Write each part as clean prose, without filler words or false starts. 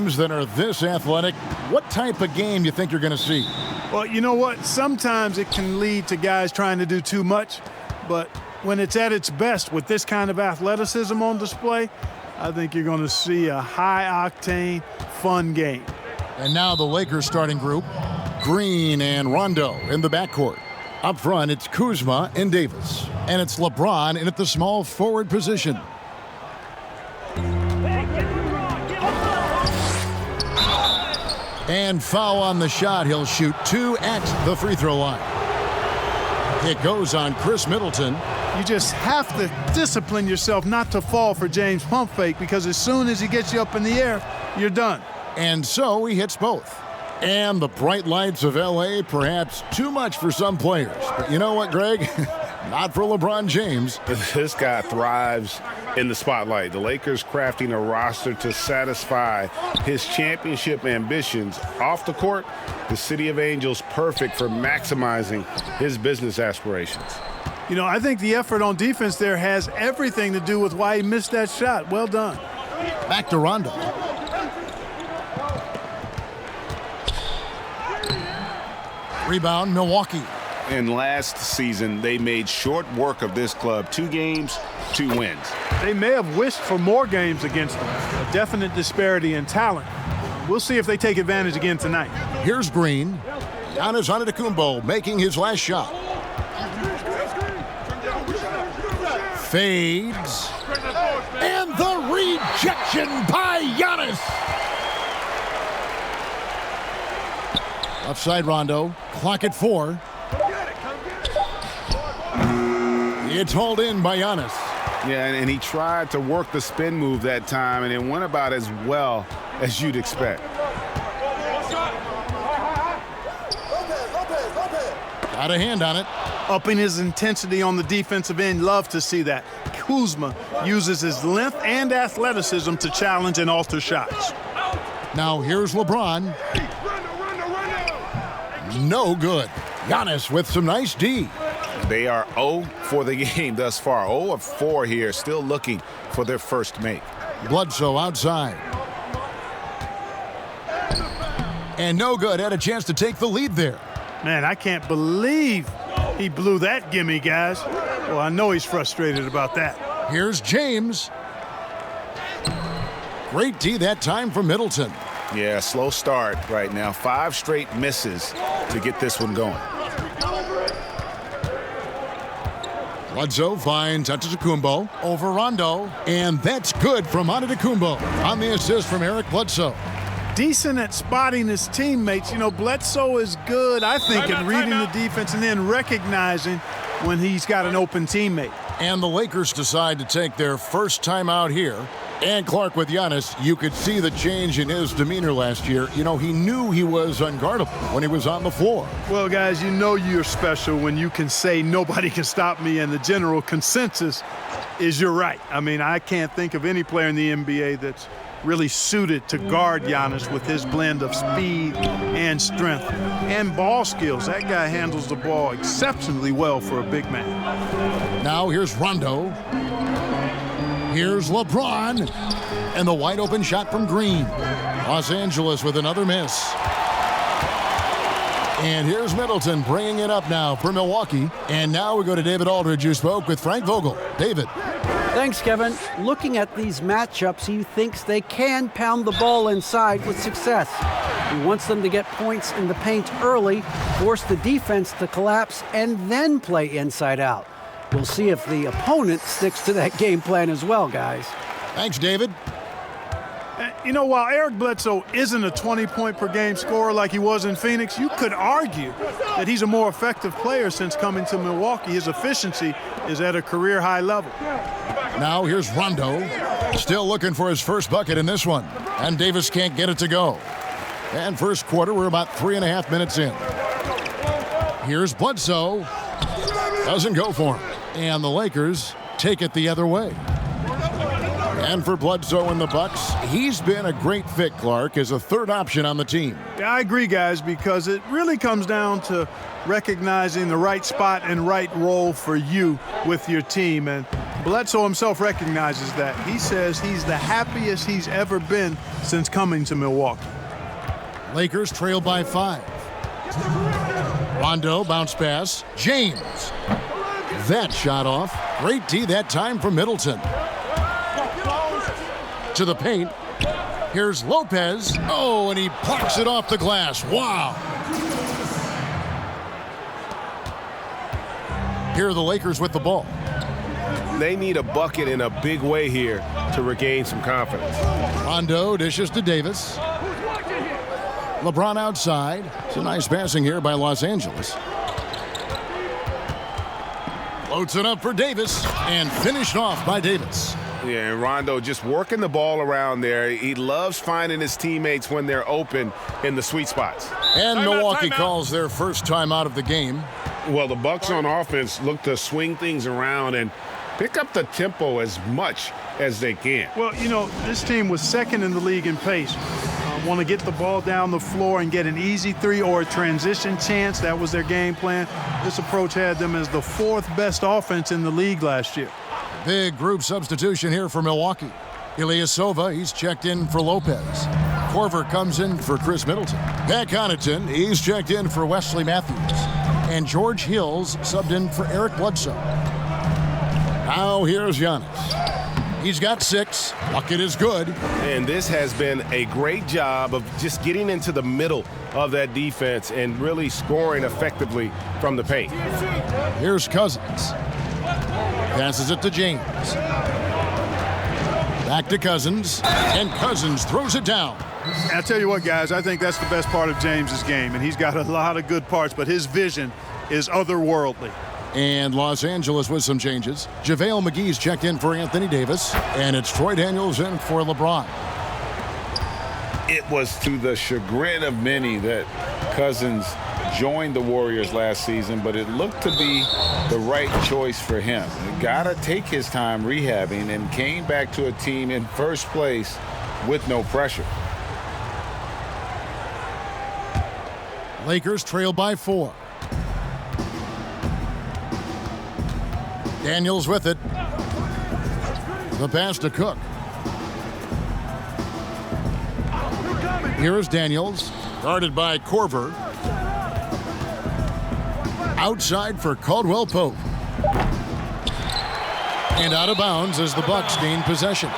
teams that are this athletic, what type of game you think you're going to see? Well, you know what? Sometimes it can lead to guys trying to do too much, but when it's at its best with this kind of athleticism on display, I think you're going to see a high-octane, fun game. And now the Lakers starting group, Green and Rondo in the backcourt. Up front, it's Kuzma and Davis. And it's LeBron in at the small forward position. And foul on the shot. He'll shoot 2 at the free throw line. It goes on Chris Middleton. You just have to discipline yourself not to fall for James' pump fake, because as soon as he gets you up in the air, you're done. And so he hits both. And the bright lights of L.A., perhaps too much for some players. But you know what, Greg? Not for LeBron James. This guy thrives in the spotlight. The Lakers crafting a roster to satisfy his championship ambitions. Off the court, the City of Angels perfect for maximizing his business aspirations. You know, I think the effort on defense there has everything to do with why he missed that shot. Well done. Back to Rondo. Rebound, Milwaukee. And last season, they made short work of this club. 2 games, 2 wins. They may have wished for more games against them. A definite disparity in talent. We'll see if they take advantage again tonight. Here's Green. Giannis Antetokounmpo making his last shot. Fades. And the rejection by Giannis. Offside Rondo. Clock at 4. It's hauled in by Giannis. Yeah, and he tried to work the spin move that time, and it went about as well as you'd expect. Got a hand on it. Upping his intensity on the defensive end. Love to see that. Kuzma uses his length and athleticism to challenge and alter shots. Now here's LeBron. No good. Giannis with some nice D. They are 0 for the game thus far. 0 of 4 here, still looking for their first make. Bledsoe outside. And no good. Had a chance to take the lead there. Man, I can't believe he blew that gimme, guys. Well, I know he's frustrated about that. Here's James. Great D that time from Middleton. Yeah, slow start right now. 5 straight misses to get this one going. Bledsoe finds Antetokounmpo over Rondo, and that's good from Antetokounmpo on the assist from Eric Bledsoe. Decent at spotting his teammates. You know, Bledsoe is good, I think, at reading the defense and then recognizing when he's got an open teammate. And the Lakers decide to take their first time out here. And Clark with Giannis, you could see the change in his demeanor last year. You know, he knew he was unguardable when he was on the floor. Well, guys, you know you're special when you can say nobody can stop me, and the general consensus is you're right. I mean, I can't think of any player in the NBA that's really suited to guard Giannis with his blend of speed and strength and ball skills. That guy handles the ball exceptionally well for a big man. Now here's Rondo. Here's LeBron. And the wide open shot from Green. Los Angeles with another miss. And here's Middleton bringing it up now for Milwaukee. And now we go to David Aldridge, who spoke with Frank Vogel. David. Thanks, Kevin. Looking at these matchups, he thinks they can pound the ball inside with success. He wants them to get points in the paint early, force the defense to collapse, and then play inside out. We'll see if the opponent sticks to that game plan as well, guys. Thanks, David. You know, while Eric Bledsoe isn't a 20-point-per-game scorer like he was in Phoenix, you could argue that he's a more effective player since coming to Milwaukee. His efficiency is at a career-high level. Now here's Rondo, still looking for his first bucket in this one. And Davis can't get it to go. And first quarter, we're about 3.5 minutes in. Here's Bledsoe. Doesn't go for him. And the Lakers take it the other way. And for Bledsoe and the Bucks, he's been a great fit, Clark, as a third option on the team. Yeah, I agree, guys, because it really comes down to recognizing the right spot and right role for you with your team. And Bledsoe himself recognizes that. He says he's the happiest he's ever been since coming to Milwaukee. Lakers trail by 5. Rondo, bounce pass. James. That shot off. Great D that time from Middleton. To the paint. Here's Lopez. Oh, and he plucks it off the glass. Wow. Here are the Lakers with the ball. They need a bucket in a big way here to regain some confidence. Rondo dishes to Davis. LeBron outside. It's a nice passing here by Los Angeles. Floats it up for Davis and finished off by Davis. Yeah, and Rondo just working the ball around there. He loves finding his teammates when they're open in the sweet spots. And Milwaukee calls their first timeout of the game. Well, the Bucks on offense look to swing things around and pick up the tempo as much as they can. Well, you know, this team was second in the league in pace. Want to get the ball down the floor and get an easy three or a transition chance. That was their game plan. This approach had them as the 4th best offense in the league last year. Big group substitution here for Milwaukee. Ilyasova, he's checked in for Lopez. Korver comes in for Chris Middleton. Pat Connaughton, he's checked in for Wesley Matthews. And George Hills subbed in for Eric Bledsoe. Now here's Giannis. He's got 6. Bucket is good. And this has been a great job of just getting into the middle of that defense and really scoring effectively from the paint. Here's Cousins. Passes it to James. Back to Cousins. And Cousins throws it down. I'll tell you what, guys, I think that's the best part of James's game. And he's got a lot of good parts, but his vision is otherworldly. And Los Angeles with some changes. JaVale McGee's checked in for Anthony Davis. And it's Troy Daniels in for LeBron. It was to the chagrin of many that Cousins joined the Warriors last season, but it looked to be the right choice for him. He got to take his time rehabbing and came back to a team in first place with no pressure. Lakers trail by 4. Daniels with it. The pass to Cook. Here's Daniels, guarded by Korver. Outside for Caldwell Pope. And out of bounds as the Bucks gain possession.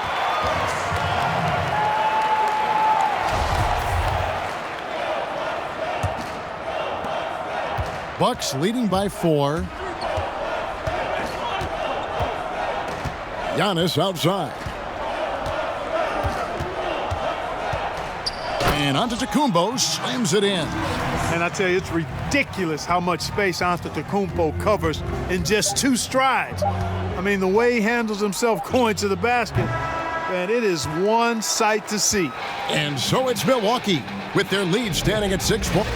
Bucks leading by 4. Giannis outside. And Antetokounmpo slams it in. And I tell you, it's ridiculous how much space Antetokounmpo covers in just 2 strides. I mean, the way he handles himself going to the basket, man, it is one sight to see. And so it's Milwaukee with their lead standing at 6 points.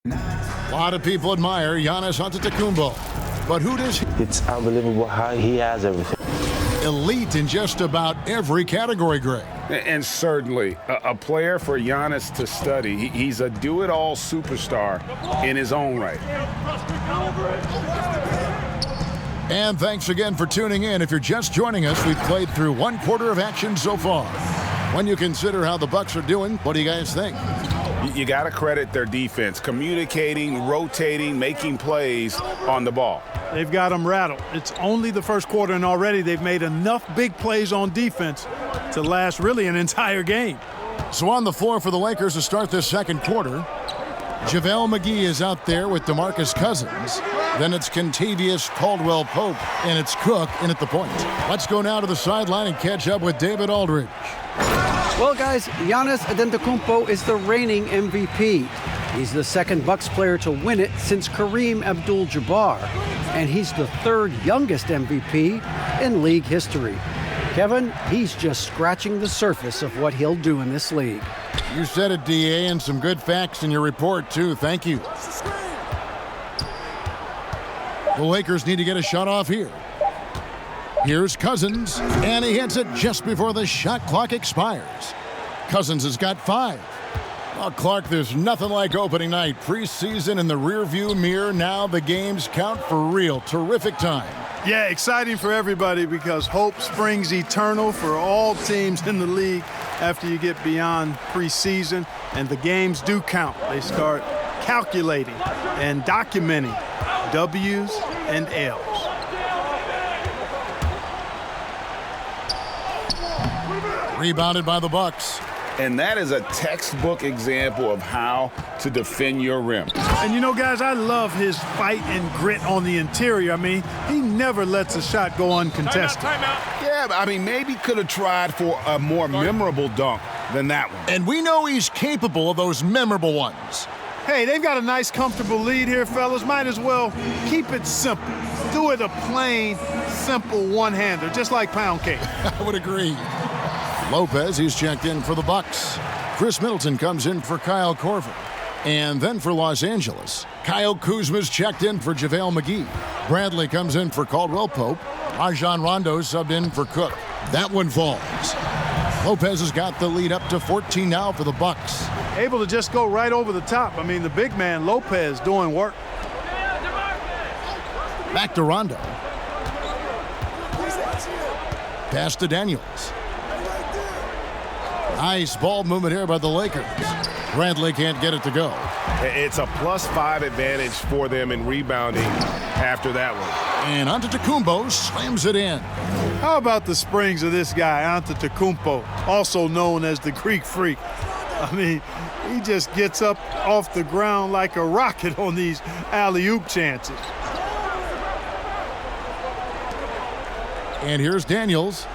A lot of people admire Giannis Antetokounmpo, but who does he? It's unbelievable how he has everything. Elite in just about every category, Greg. And certainly a player for Giannis to study. He's a do-it-all superstar in his own right. And thanks again for tuning in. If you're just joining us, we've played through 1/4 of action so far. When you consider how the Bucks are doing, what do you guys think? You got to credit their defense, communicating, rotating, making plays on the ball. They've got them rattled. It's only the first quarter, and already they've made enough big plays on defense to last really an entire game. So on the floor for the Lakers to start this second quarter, JaVale McGee is out there with DeMarcus Cousins. Then it's Kentavious Caldwell-Pope, and it's Cook in at the point. Let's go now to the sideline and catch up with David Aldridge. Well, guys, Giannis Antetokounmpo is the reigning MVP. He's the second Bucks player to win it since Kareem Abdul-Jabbar, and he's the 3rd youngest MVP in league history. Kevin, he's just scratching the surface of what he'll do in this league. You said it, DA, and some good facts in your report, too. Thank you. The Lakers need to get a shot off here. Here's Cousins, and he hits it just before the shot clock expires. Cousins has got 5. Oh, Clark, there's nothing like opening night. Preseason in the rearview mirror. Now the games count for real. Terrific time. Yeah, exciting for everybody because hope springs eternal for all teams in the league after you get beyond preseason, and the games do count. They start calculating and documenting W's and L's. Rebounded by the Bucks. And that is a textbook example of how to defend your rim. And you know, guys, I love his fight and grit on the interior. I mean, he never lets a shot go uncontested. Yeah, but I mean, maybe could have tried for a more memorable dunk than that one. And we know he's capable of those memorable ones. Hey, they've got a nice, comfortable lead here, fellas. Might as well keep it simple. Do it a plain, simple one-hander, just like pound cake. I would agree. Lopez, he's checked in for the Bucks. Chris Middleton comes in for Kyle Korver. And then for Los Angeles, Kyle Kuzma's checked in for JaVale McGee. Bradley comes in for Caldwell Pope. Rajon Rondo subbed in for Cook. That one falls. Lopez has got the lead up to 14 now for the Bucks. Able to just go right over the top. I mean, the big man, Lopez, doing work. Back to Rondo. Pass to Daniels. Nice ball movement here by the Lakers. Bradley can't get it to go. It's a +5 advantage for them in rebounding after that one. And Antetokounmpo slams it in. How about the springs of this guy, Antetokounmpo, also known as the Greek Freak? I mean, he just gets up off the ground like a rocket on these alley-oop chances. And here's Daniels.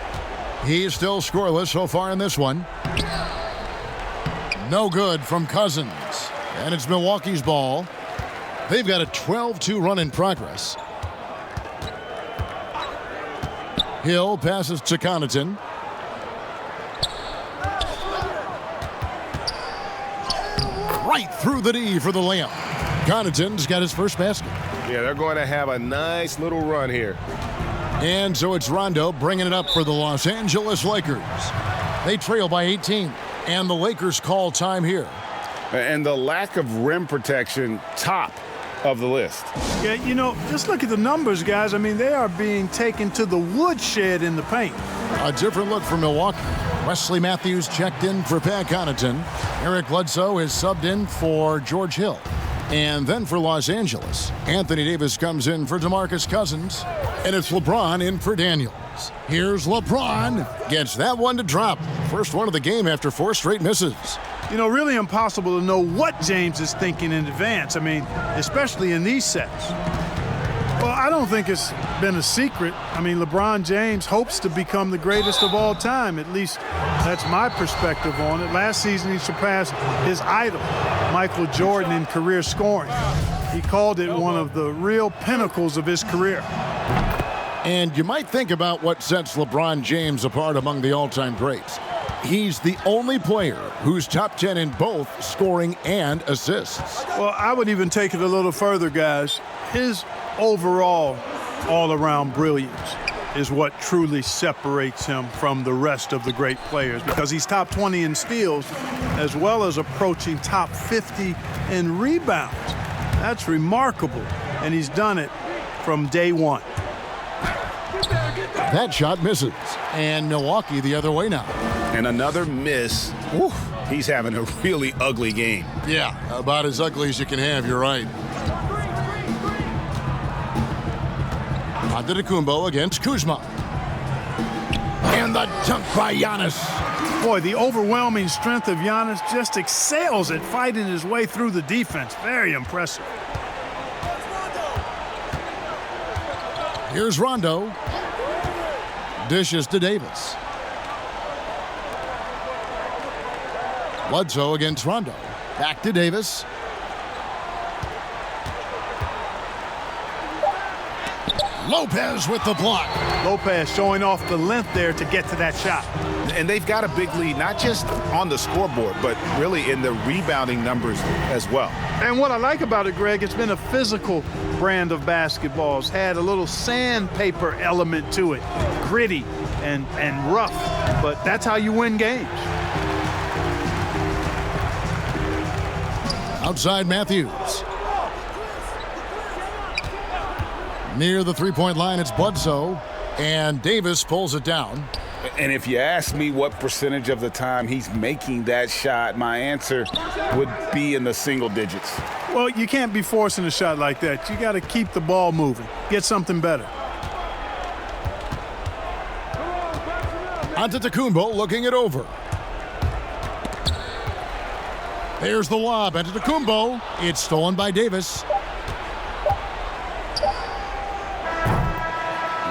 He's still scoreless so far in this one. No good from Cousins. And it's Milwaukee's ball. They've got a 12-2 run in progress. Hill passes to Connaughton. Right through the D for the layup. Connaughton's got his first basket. Yeah, they're going to have a nice little run here. And so it's Rondo bringing it up for the Los Angeles Lakers. They trail by 18, and the Lakers call time here. And the lack of rim protection, top of the list. Yeah, you know, just look at the numbers, guys. I mean, they are being taken to the woodshed in the paint. A different look for Milwaukee. Wesley Matthews checked in for Pat Connaughton. Eric Bledsoe is subbed in for George Hill. And then for Los Angeles, Anthony Davis comes in for DeMarcus Cousins. And it's LeBron in for Daniels. Here's LeBron. Gets that one to drop. First one of the game after 4 straight misses. You know, really impossible to know what James is thinking in advance. I mean, especially in these sets. Well, I don't think it's been a secret. I mean, LeBron James hopes to become the greatest of all time. At least that's my perspective on it. Last season, he surpassed his idol, Michael Jordan, in career scoring. He called it one of the real pinnacles of his career. And you might think about what sets LeBron James apart among the all-time greats. He's the only player who's top 10 in both scoring and assists. Well, I would even take it a little further, guys. His overall all-around brilliance is what truly separates him from the rest of the great players, because he's top 20 in steals as well as approaching top 50 in rebounds. That's remarkable, and he's done it from day one. That shot misses, and Milwaukee the other way now. And another miss. Whew. He's having a really ugly game. Yeah, about as ugly as you can have, you're right. Antetokounmpo against Kuzma. And the dunk by Giannis. Boy, the overwhelming strength of Giannis just excels at fighting his way through the defense. Very impressive. Here's Rondo. Dishes to Davis. Bledsoe against Rondo. Back to Davis. Lopez with the block. Lopez showing off the length there to get to that shot. And they've got a big lead, not just on the scoreboard, but really in the rebounding numbers as well. And what I like about it, Greg, it's been a physical brand of basketball. It's had a little sandpaper element to it. Gritty and rough, but that's how you win games. Outside Matthews. Near the three-point line, it's Bledsoe. And Davis pulls it down. And if you ask me what percentage of the time he's making that shot, my answer would be in the single digits. Well, you can't be forcing a shot like that. You got to keep the ball moving. Get something better. Antetokounmpo looking it over. There's the lob. Antetokounmpo. It's stolen by Davis.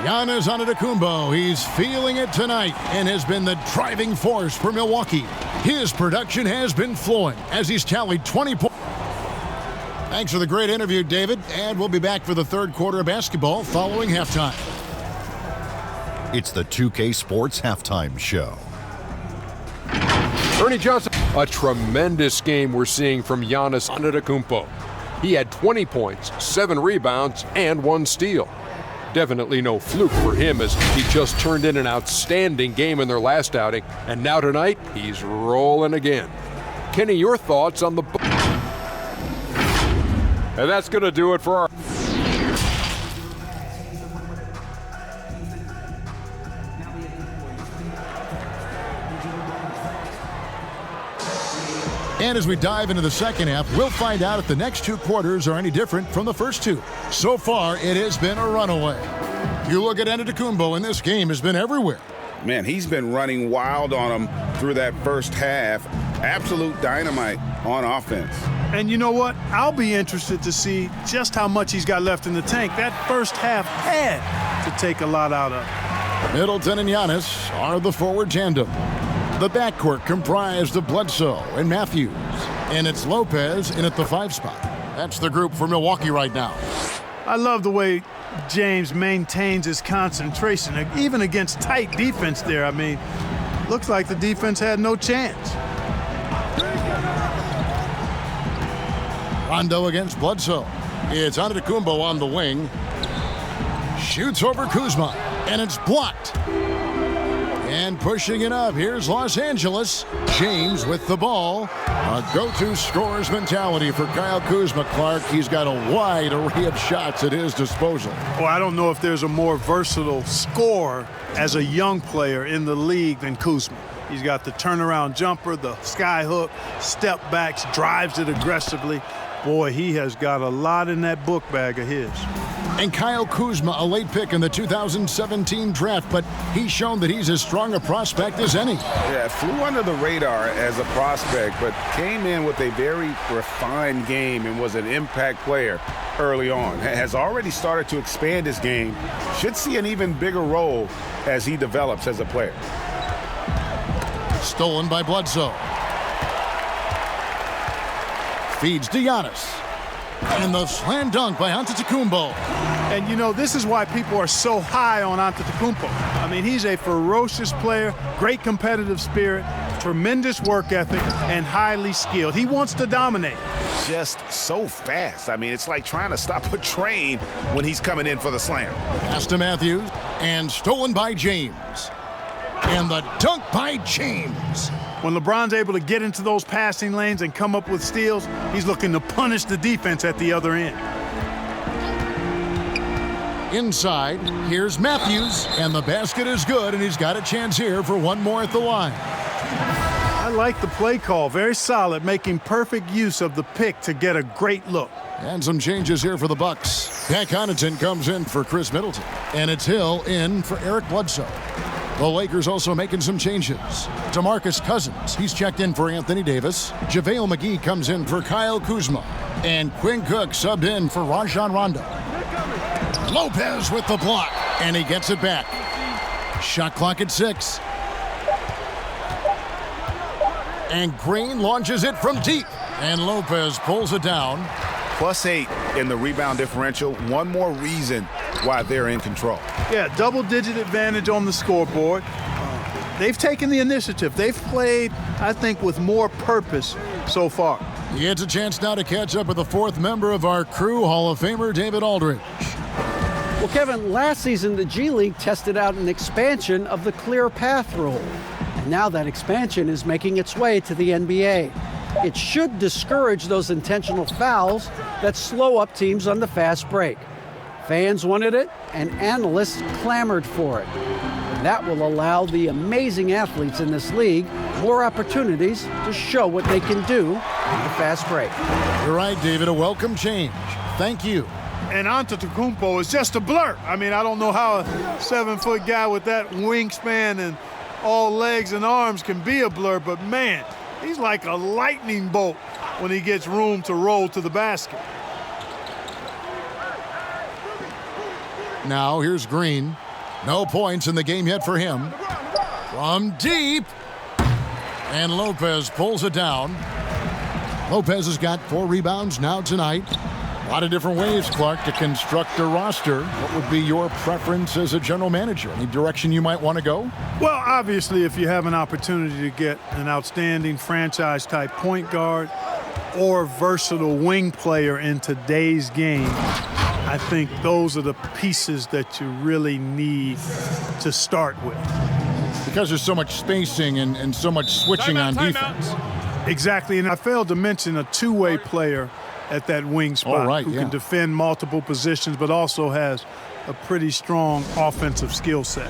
Giannis Antetokounmpo, he's feeling it tonight and has been the driving force for Milwaukee. His production has been flowing as he's tallied 20 points. Thanks for the great interview, David, and we'll be back for the third quarter of basketball following halftime. It's the 2K Sports Halftime Show. Ernie Johnson, a tremendous game we're seeing from Giannis Antetokounmpo. He had 20 points, 7 rebounds, and 1 steal. Definitely no fluke for him as he just turned in an outstanding game in their last outing, and now tonight he's rolling again. Kenny, your thoughts on the... And that's going to do it for our... And as we dive into the second half, we'll find out if the next 2 quarters are any different from the first 2. So far, it has been a runaway. You look at Antetokounmpo, and this game has been everywhere. Man, he's been running wild on him through that first half. Absolute dynamite on offense. And you know what? I'll be interested to see just how much he's got left in the tank. That first half had to take a lot out of. Middleton and Giannis are the forward tandem. The backcourt comprised of Bledsoe and Matthews. And it's Lopez in at the 5 spot. That's the group for Milwaukee right now. I love the way James maintains his concentration, even against tight defense there. I mean, looks like the defense had no chance. Rondo against Bledsoe. It's Antetokounmpo on the wing. Shoots over Kuzma, and it's blocked. And pushing it up, here's Los Angeles. James with the ball. A go-to scorer's mentality for Kyle Kuzma, Clark. He's got a wide array of shots at his disposal. Well, I don't know if there's a more versatile scorer as a young player in the league than Kuzma. He's got the turnaround jumper, the sky hook, step backs, drives it aggressively. Boy, he has got a lot in that book bag of his. And Kyle Kuzma, a late pick in the 2017 draft, but he's shown that he's as strong a prospect as any. Yeah, flew under the radar as a prospect, but came in with a very refined game and was an impact player early on. Has already started to expand his game. Should see an even bigger role as he develops as a player. Stolen by Bledsoe. Feeds to Giannis. And the slam dunk by Antetokounmpo. And, you know, this is why people are so high on Antetokounmpo. I mean, he's a ferocious player, great competitive spirit, tremendous work ethic, and highly skilled. He wants to dominate. Just so fast. I mean, it's like trying to stop a train when he's coming in for the slam. Pass to Matthews, and stolen by James. And the dunk by James. When LeBron's able to get into those passing lanes and come up with steals, he's looking to punish the defense at the other end. Inside, here's Matthews, and the basket is good, and he's got a chance here for one more at the line. I like the play call. Very solid, making perfect use of the pick to get a great look. And some changes here for the Bucks. Pat Connaughton comes in for Chris Middleton, and it's Hill in for Eric Bledsoe. The Lakers also making some changes. DeMarcus Cousins, he's checked in for Anthony Davis. JaVale McGee comes in for Kyle Kuzma. And Quinn Cook subbed in for Rajon Rondo. Lopez with the block, and he gets it back. Shot clock at 6. And Green launches it from deep, and Lopez pulls it down. +8 in the rebound differential. One more reason why they're in control. Yeah, double-digit advantage on the scoreboard. They've taken the initiative. They've played, I think, with more purpose so far. He gets a chance now to catch up with the 4th member of our crew, Hall of Famer David Aldridge. Well, Kevin, last season the G League tested out an expansion of the clear path rule. And now that expansion is making its way to the NBA. It should discourage those intentional fouls that slow up teams on the fast break. Fans wanted it, and analysts clamored for it. That will allow the amazing athletes in this league more opportunities to show what they can do on the fast break. You're right, David. A welcome change. Thank you. And Antetokounmpo is just a blur. I mean, I don't know how a 7-foot guy with that wingspan and all legs and arms can be a blur, but man, he's like a lightning bolt when he gets room to roll to the basket. Now here's Green. No points in the game yet for him. From deep. And Lopez pulls it down. Lopez has got 4 rebounds now tonight. A lot of different ways, Clark, to construct a roster. What would be your preference as a general manager? Any direction you might want to go? Well, obviously, if you have an opportunity to get an outstanding franchise-type point guard or versatile wing player in today's game, I think those are the pieces that you really need to start with. Because there's so much spacing and so much switching on defense. Exactly, and I failed to mention a two-way player at that wing spot who can defend multiple positions but also has a pretty strong offensive skill set.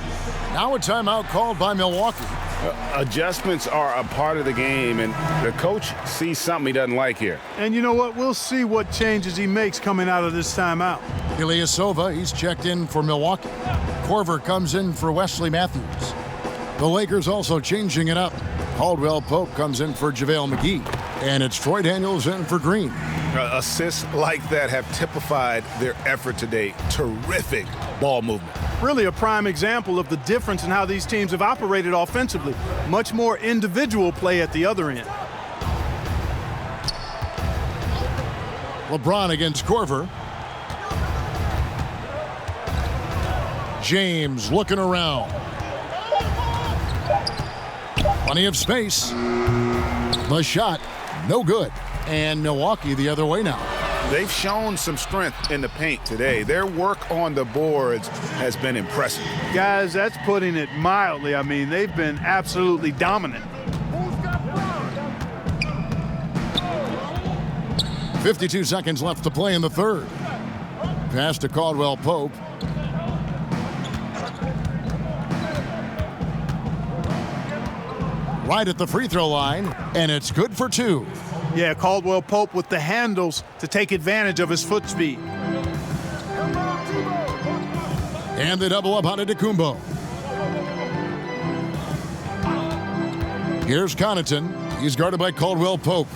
Now a timeout called by Milwaukee. Adjustments are a part of the game, and the coach sees something he doesn't like here. And you know what? We'll see what changes he makes coming out of this timeout. Ilyasova, he's checked in for Milwaukee. Korver comes in for Wesley Matthews. The Lakers also changing it up. Caldwell Pope comes in for JaVale McGee. And it's Troy Daniels in for Green. Assists like that have typified their effort today. Terrific ball movement. Really a prime example of the difference in how these teams have operated offensively. Much more individual play at the other end. LeBron against Korver. James looking around. Plenty of space. The shot, no good. And Milwaukee the other way now. They've shown some strength in the paint today. Their work on the boards has been impressive. Guys, that's putting it mildly. I mean, they've been absolutely dominant. 52 seconds left to play in the third. Pass to Caldwell Pope. Right at the free throw line, and it's good for 2. Yeah, Caldwell Pope with the handles to take advantage of his foot speed. And they double up on Antetokounmpo. Here's Connaughton. He's guarded by Caldwell Pope.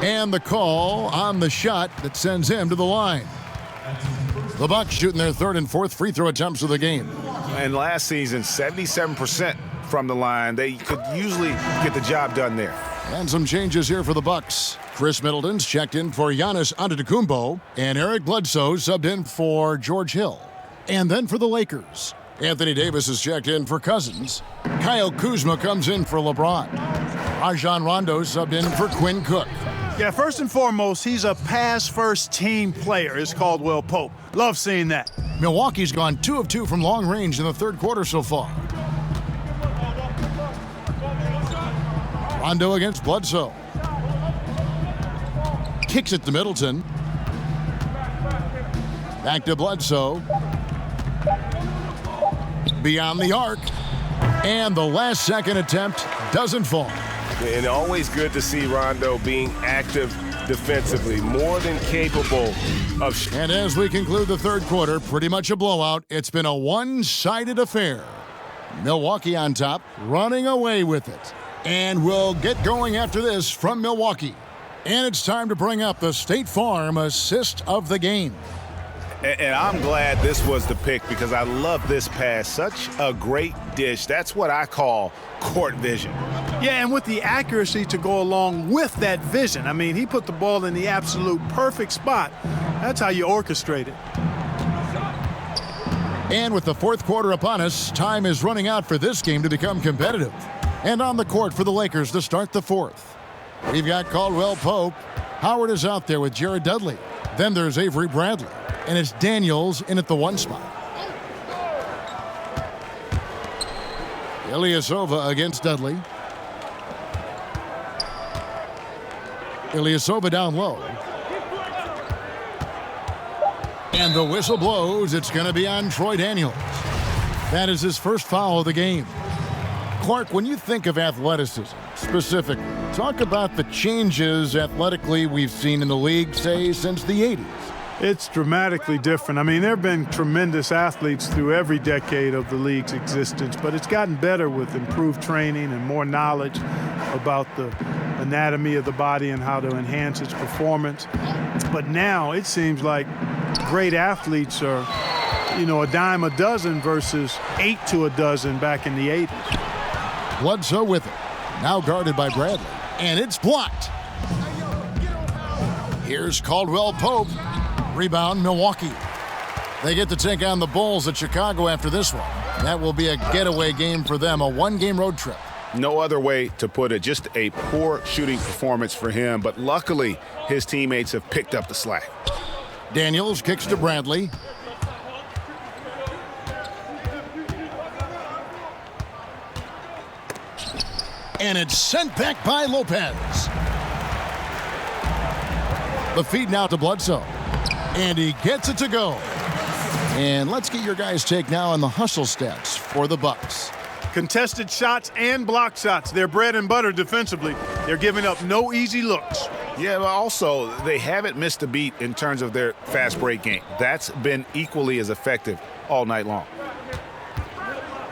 And the call on the shot that sends him to the line. The Bucks shooting their third and fourth free throw attempts of the game. And last season, 77% from the line. They could usually get the job done there. And some changes here for the Bucks. Chris Middleton's checked in for Giannis Antetokounmpo, and Eric Bledsoe subbed in for George Hill. And then for the Lakers, Anthony Davis is checked in for Cousins. Kyle Kuzma comes in for LeBron. Rajon Rondo subbed in for Quinn Cook. Yeah, first and foremost, he's a pass-first team player, is Caldwell Pope. Love seeing that. Milwaukee's gone 2 of 2 from long range in the third quarter so far. Rondo against Bledsoe. Kicks it to Middleton. Back to Bledsoe. Beyond the arc. And the last second attempt doesn't fall. And always good to see Rondo being active defensively, more than capable of. And as we conclude the third quarter, pretty much a blowout. It's been a one-sided affair. Milwaukee on top, running away with it. And we'll get going after this from Milwaukee. And it's time to bring up the State Farm assist of the game. And I'm glad this was the pick because I love this pass. Such a great dish. That's what I call court vision. Yeah, and with the accuracy to go along with that vision. I mean, he put the ball in the absolute perfect spot. That's how you orchestrate it. And with the fourth quarter upon us, time is running out for this game to become competitive. And on the court for the Lakers to start the fourth. We've got Caldwell Pope. Howard is out there with Jared Dudley. Then there's Avery Bradley. And it's Daniels in at the 1 spot. Ilyasova against Dudley. Ilyasova down low. And the whistle blows. It's going to be on Troy Daniels. That is his first foul of the game. Clark, when you think of athleticism specifically, talk about the changes athletically we've seen in the league, say, since the 80s. It's dramatically different. I mean, there have been tremendous athletes through every decade of the league's existence, but it's gotten better with improved training and more knowledge about the anatomy of the body and how to enhance its performance. But now it seems like great athletes are, a dime a dozen versus 8 to a dozen back in the 80s. Bledsoe with it. Now guarded by Bradley. And it's blocked. Here's Caldwell Pope. Rebound, Milwaukee. They get to take on the Bulls at Chicago after this one. That will be a getaway game for them, a one-game road trip. No other way to put it. Just a poor shooting performance for him, but luckily his teammates have picked up the slack. Daniels kicks to Bradley. And it's sent back by Lopez. The feed now to Bledsoe. And he gets it to go. And let's get your guys' take now on the hustle stats for the Bucks. Contested shots and block shots. They're bread and butter defensively. They're giving up no easy looks. Yeah, but also they haven't missed a beat in terms of their fast break game. That's been equally as effective all night long.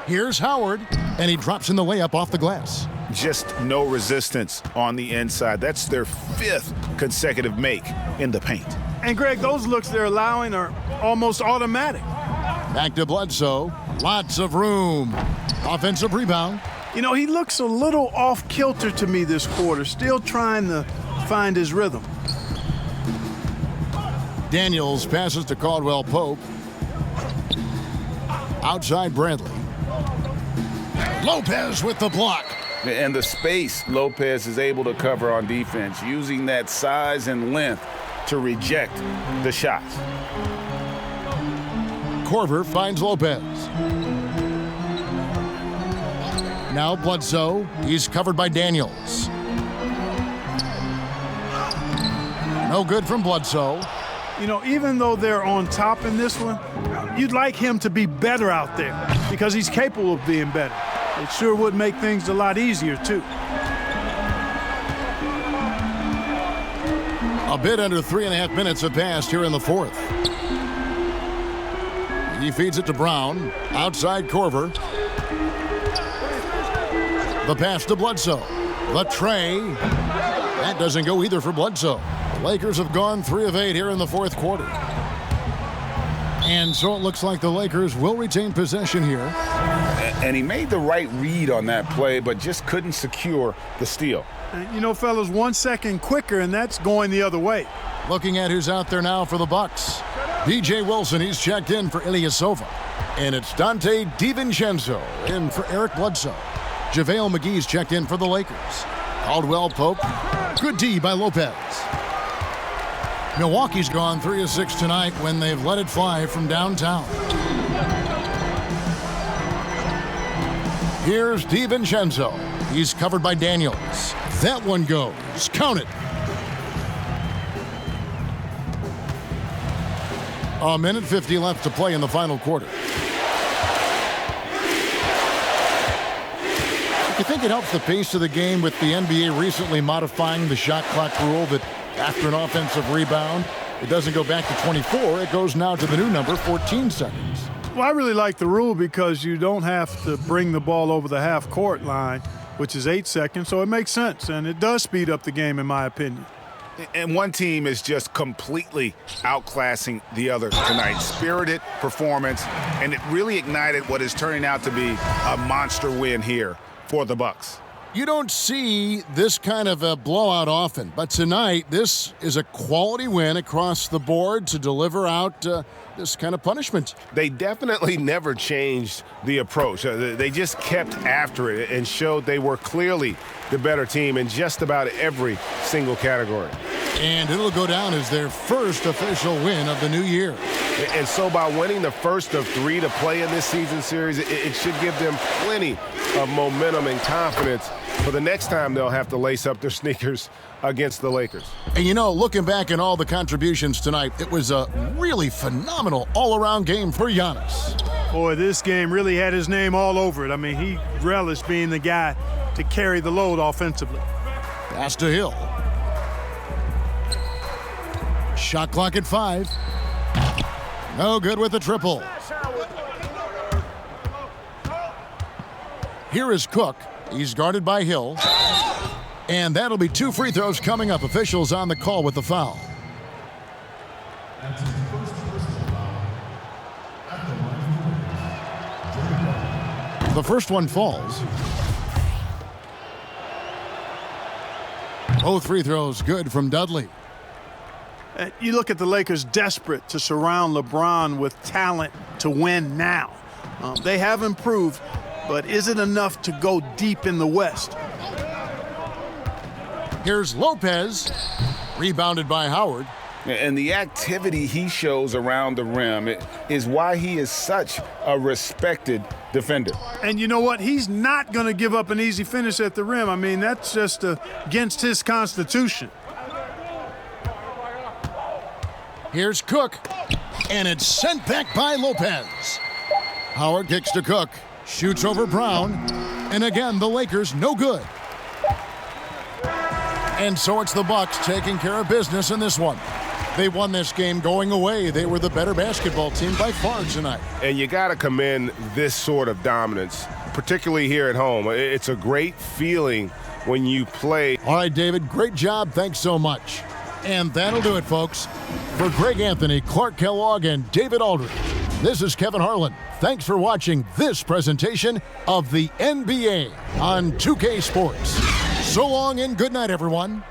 Here's Howard, and he drops in the layup off the glass. Just no resistance on the inside. That's their 5th consecutive make in the paint. And, Greg, those looks they're allowing are almost automatic. Back to Bledsoe. Lots of room. Offensive rebound. He looks a little off-kilter to me this quarter, still trying to find his rhythm. Daniels passes to Caldwell Pope. Outside Bradley. Lopez with the block. And the space Lopez is able to cover on defense, using that size and length to reject the shots. Korver finds Lopez. Now Bledsoe. He's covered by Daniels. No good from Bledsoe. Even though they're on top in this one, you'd like him to be better out there because he's capable of being better. It sure would make things a lot easier, too. A bit under 3.5 minutes have passed here in the fourth. He feeds it to Brown. Outside Korver. The pass to Bledsoe. The tray. That doesn't go either for Bledsoe. The Lakers have gone 3 of 8 here in the fourth quarter. And so it looks like the Lakers will retain possession here. And he made the right read on that play, but just couldn't secure the steal. Fellas, 1 second quicker, and that's going the other way. Looking at who's out there now for the Bucks. DJ Wilson, he's checked in for Ilyasova. And it's Dante DiVincenzo in for Eric Bledsoe. JaVale McGee's checked in for the Lakers. Caldwell Pope. Good D by Lopez. Milwaukee's gone 3 of 6 tonight when they've let it fly from downtown. Here's DiVincenzo. He's covered by Daniels. That one goes. Count it. A minute 50 left to play in the final quarter. You think it helps the pace of the game with the NBA recently modifying the shot clock rule that after an offensive rebound, it doesn't go back to 24. It goes now to the new number, 14 seconds. Well, I really like the rule because you don't have to bring the ball over the half-court line, which is 8 seconds, so it makes sense, and it does speed up the game, in my opinion. And one team is just completely outclassing the other tonight. Spirited performance, and it really ignited what is turning out to be a monster win here for the Bucks. You don't see this kind of a blowout often, but tonight this is a quality win across the board to deliver out this kind of punishment. They definitely never changed the approach. They just kept after it and showed they were clearly the better team in just about every single category. And it'll go down as their first official win of the new year. And so by winning the first of 3 to play in this season series, it should give them plenty of momentum and confidence for the next time they'll have to lace up their sneakers against the Lakers. And you know, looking back at all the contributions tonight, it was a really phenomenal all-around game for Giannis. Boy, this game really had his name all over it. I mean, he relished being the guy to carry the load offensively. Pass to Hill. Shot clock at 5. No good with the triple. Here is Cook. He's guarded by Hill. And that'll be 2 free throws coming up. Officials on the call with the foul. The first one falls. Both free throws good from Dudley. You look at the Lakers desperate to surround LeBron with talent to win now. They have improved, but is it enough to go deep in the West? Here's Lopez, rebounded by Howard. And the activity he shows around the rim is why he is such a respected defender. And you know what? He's not going to give up an easy finish at the rim. I mean, that's just against his constitution. Here's Cook, and it's sent back by Lopez. Howard kicks to Cook, shoots over Brown, and again, the Lakers no good. And so it's the Bucks taking care of business in this one. They won this game going away. They were the better basketball team by far tonight. And you got to commend this sort of dominance, particularly here at home. It's a great feeling when you play. All right, David, great job. Thanks so much. And that'll do it, folks. For Greg Anthony, Clark Kellogg, and David Aldridge, this is Kevin Harlan. Thanks for watching this presentation of the NBA on 2K Sports. So long and good night, everyone.